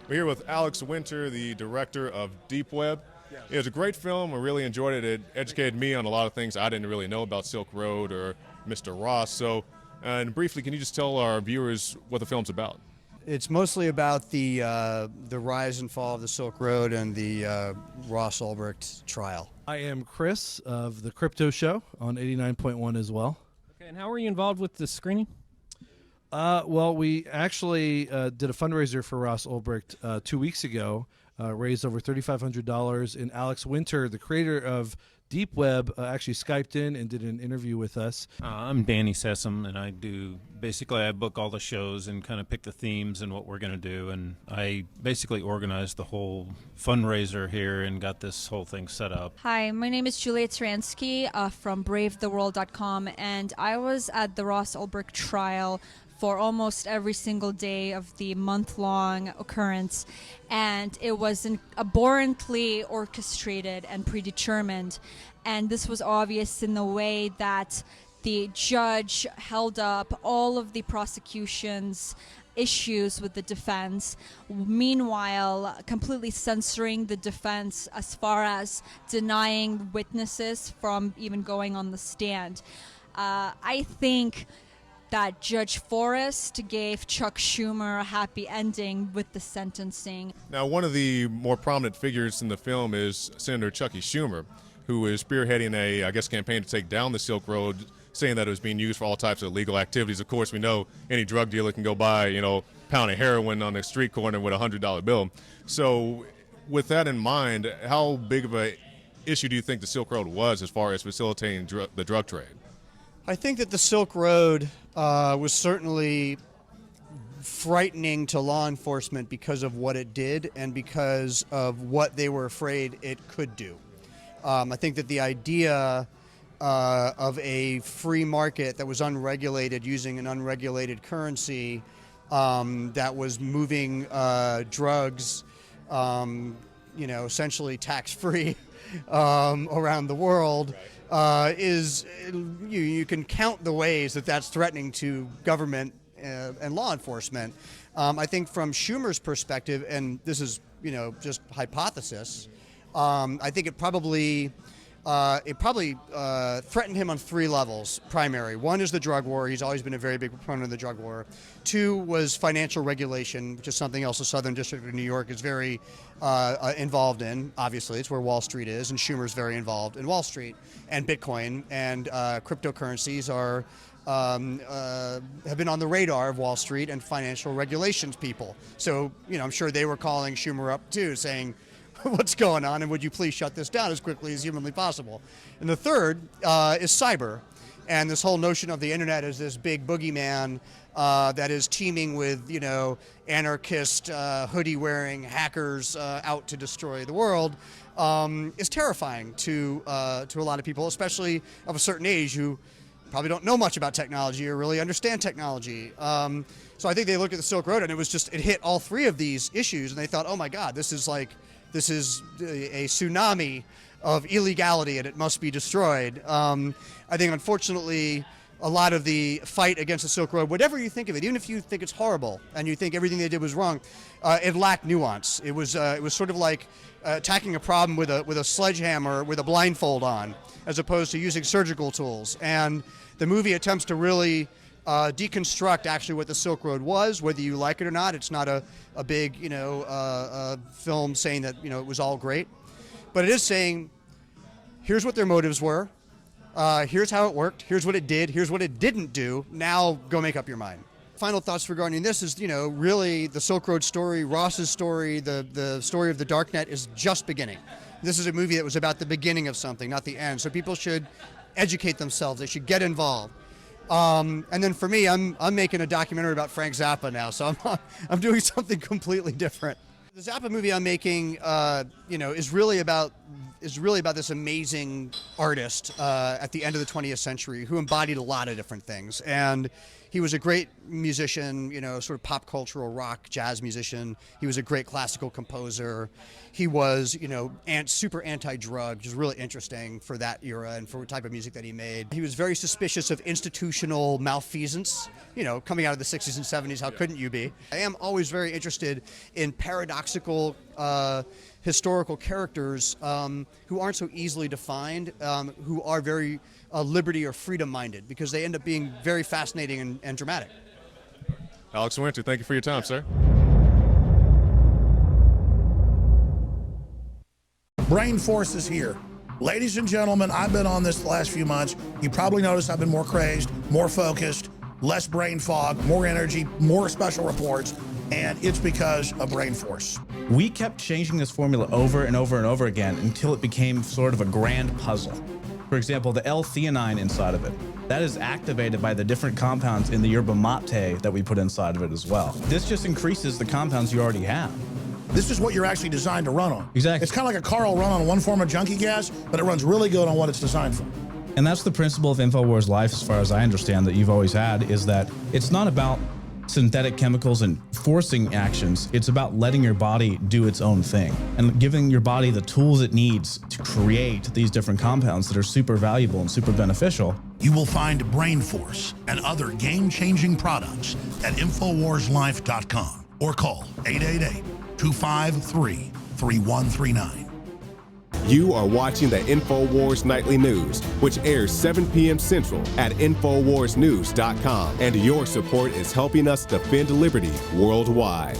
We're here with Alex Winter, the director of Deep Web. It was a great film. I really enjoyed it. It educated me on a lot of things I didn't really know about Silk Road or Mr. Ross. So, and briefly, can you just tell our viewers what the film's about? It's mostly about the rise and fall of the Silk Road and the Ross Ulbricht trial. I am Chris of the Crypto Show on 89.1 as well. Okay, and how were you involved with the screening? Well, we actually did a fundraiser for Ross Ulbricht 2 weeks ago, raised over $3,500, and Alex Winter, the creator of Deep Web, actually Skyped in and did an interview with us. I'm Danny Sessom, and I book all the shows and kind of pick the themes and what we're going to do, and I basically organized the whole fundraiser here and got this whole thing set up. Hi, my name is Julia Transky from BraveTheWorld.com, and I was at the Ross Ulbricht trial for almost every single day of the month-long occurrence, and it was abhorrently orchestrated and predetermined, and this was obvious in the way that the judge held up all of the prosecution's issues with the defense, meanwhile completely censoring the defense as far as denying witnesses from even going on the stand. I think that Judge Forrest gave Chuck Schumer a happy ending with the sentencing. Now, one of the more prominent figures in the film is Senator Chucky Schumer, who is spearheading a, campaign to take down the Silk Road, saying that it was being used for all types of illegal activities. Of course, we know any drug dealer can go buy, a pound of heroin on the street corner with a $100 bill. So with that in mind, how big of a issue do you think the Silk Road was as far as facilitating the drug trade? I think that the Silk Road was certainly frightening to law enforcement because of what it did and because of what they were afraid it could do. I think that the idea of a free market that was unregulated, using an unregulated currency that was moving drugs, essentially tax-free around the world, is you can count the ways that that's threatening to government and law enforcement. I think from Schumer's perspective, and this is just hypothesis, I think it probably threatened him on three levels primary. One is the drug war. He's always been a very big proponent of the drug war. Two was financial regulation, which is something else the Southern District of New York is very involved in. Obviously, it's where Wall Street is, and Schumer's very involved in Wall Street. And Bitcoin and cryptocurrencies have been on the radar of Wall Street and financial regulations people. So, I'm sure they were calling Schumer up too, saying, what's going on, and would you please shut this down as quickly as humanly possible? And the third is cyber, and this whole notion of the internet as this big boogeyman that is teeming with, anarchist, hoodie-wearing hackers out to destroy the world is terrifying to a lot of people, especially of a certain age who probably don't know much about technology or really understand technology. So I think they looked at the Silk Road, and it hit all three of these issues, and they thought, oh my God, this is a tsunami of illegality, and it must be destroyed. I think, unfortunately, a lot of the fight against the Silk Road, whatever you think of it, even if you think it's horrible and you think everything they did was wrong, it lacked nuance. It was sort of like attacking a problem with a sledgehammer with a blindfold on, as opposed to using surgical tools. And the movie attempts to really deconstruct actually what the Silk Road was, whether you like it or not. It's not a big film saying that it was all great, but it is saying here's what their motives were, here's how it worked, here's what it did, here's what it didn't do. Now go make up your mind. Final thoughts regarding this is really the Silk Road story, Ross's story, the story of the darknet is just beginning. This is a movie that was about the beginning of something, not the end. So people should educate themselves. They should get involved. And then for me, I'm making a documentary about Frank Zappa now, so I'm doing something completely different. The Zappa movie I'm making, is really about this amazing artist at the end of the 20th century who embodied a lot of different things. And he was a great musician, sort of pop cultural rock, jazz musician. He was a great classical composer. He was, super anti-drug, which is really interesting for that era and for the type of music that he made. He was very suspicious of institutional malfeasance, coming out of the 60s and 70s. How couldn't you be? I am always very interested in paradoxical historical characters who aren't so easily defined, who are very liberty or freedom minded, because they end up being very fascinating and dramatic. Alex Winter, thank you for your time, sir. Brain Force is here. Ladies and gentlemen, I've been on this the last few months. You probably noticed I've been more crazed, more focused, less brain fog, more energy, more special reports, and it's because of Brain Force. We kept changing this formula over and over and over again until it became sort of a grand puzzle. For example, the L-theanine inside of it, that is activated by the different compounds in the yerba mate that we put inside of it as well. This just increases the compounds you already have. This is what you're actually designed to run on. Exactly. It's kind of like a car will run on one form of junkie gas, but it runs really good on what it's designed for. And that's the principle of Infowars Life, as far as I understand, that you've always had, is that it's not about synthetic chemicals and forcing actions. It's about letting your body do its own thing and giving your body the tools it needs to create these different compounds that are super valuable and super beneficial. You will find Brain Force and other game-changing products at InfoWarsLife.com or call 888-253-3139. You are watching the Infowars Nightly News, which airs 7 p.m. Central at InfoWarsNews.com. And your support is helping us defend liberty worldwide.